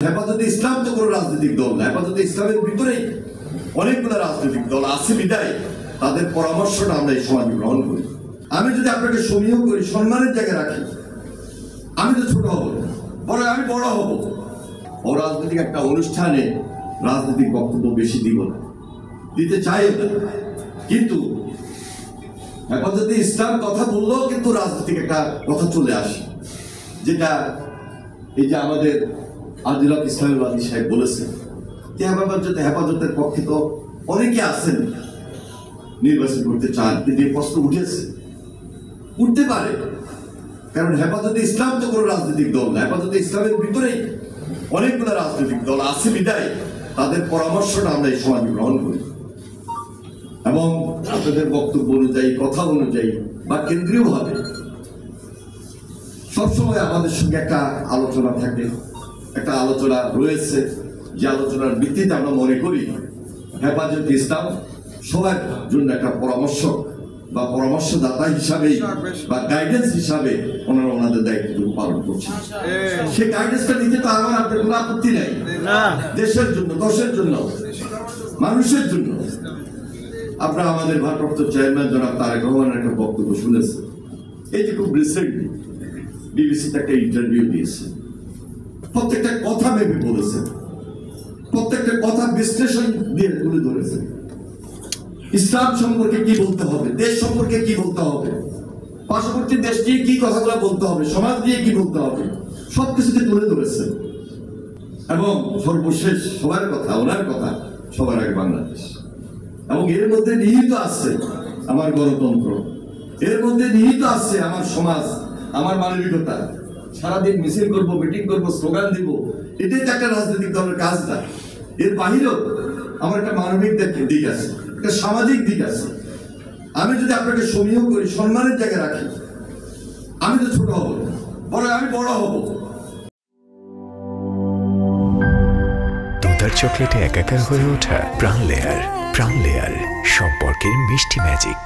হেফাজতে ইসলাম তো কোনো রাজনৈতিক দল না। হেফাজতে ইসলামের ভিতরেই অনেকগুলো রাজনৈতিক দল আছে বিদায় তাদের পরামর্শটা আমরা এই সমাজে গ্রহণ করি। আমি যদি আপনাকে সমীহ করি, সম্মানের জায়গায় রাখি, আমি তো ছোট হব, বরং আমি বড় হব। অরাজনৈতিক একটা অনুষ্ঠানে রাজনৈতিক বক্তব্য বেশি দিব না, দিতে চাইও না, কিন্তু হেফাজতে ইসলাম কথা বললেও কিন্তু রাজনৈতিক একটা কথা চলে আসে, যেটা এই যে আমাদের আজিল হক ইসলামী সাহেব বলেছেন যে হেফাজতের পক্ষে তো অনেকে আছেন নির্বাচন করতে চান, কিন্তু এই প্রশ্ন উঠেছে, উঠতে পারে, কারণ হেফাজতে ইসলাম তো কোনো রাজনৈতিক দল না। হেফাজতে ইসলামের ভিতরেই অনেকগুলো রাজনৈতিক দল আছে বিদায় তাদের পরামর্শটা আমরা এই সমাজে গ্রহণ করি এবং আপনাদের বক্তব্য অনুযায়ী, কথা অনুযায়ী বা কেন্দ্রীয়ভাবে সবসময় আমাদের সঙ্গে একটা আলোচনা থাকে, একটা আলোচনা রয়েছে, যে আলোচনার ভিত্তিতে আমরা মনে করি হেফাজতে ইসলাম সবার জন্য একটা পরামর্শক বা পরামর্শদাতা হিসাবে বা গাইডেন্স হিসাবে ওনারা ওনাদের দায়িত্ব পালন করছে। সেই গাইডেন্সটা নিতে তো আমার আপনার কোনো আপত্তি নেই, দেশের জন্য, দশের জন্য, মানুষের জন্য। আপনারা আমাদের ভারপ্রাপ্ত চেয়ারম্যান জনাব তারেক রহমানের একটা বক্তব্য শুনেছেন, এই যে খুব রিসেন্টলি বিবিসিতে একটা ইন্টারভিউ দিয়েছে, প্রত্যেকটা কথা ভেবে বলেছেন, প্রত্যেকটা কথা বিশ্লেষণ দিয়ে তুলে ধরেছেন। ইসলাম সম্পর্কে কি বলতে হবে, দেশ সম্পর্কে কি বলতে হবে, পার্শ্ববর্তী দেশ নিয়ে কি কথাগুলো বলতে হবে, সমাজ নিয়ে কি বলতে হবে, সবকিছুকে তুলে ধরেছেন। এবং সর্বশেষ সবার কথা, ওনার কথা সবার আগে বাংলাদেশ, এবং এর মধ্যে নিহিত আছে আমার গণতন্ত্র, এর মধ্যে নিহিত আছে আমার সমাজ, আমার মানবিকতা। সারাদিন মিছিল করবো, মিটিং করবো, স্লোগান দিব, এটাই তো একটা রাজনৈতিক দলের কাজ না। এর বাহিরেও আমার একটা মানবিক দিক আছে, একটা সামাজিক দিক আছে। আমি যদি আপনাকে সমীহ করি, সম্মানের জায়গায় রাখি, আমি তো ছোট হব, বরং আমি বড় হব। দুধার চকলেটে একাকার হয়ে ওঠা প্রাণ লেয়ার, প্রাণ লেয়ার সম্পর্কের মিষ্টি ম্যাজিক।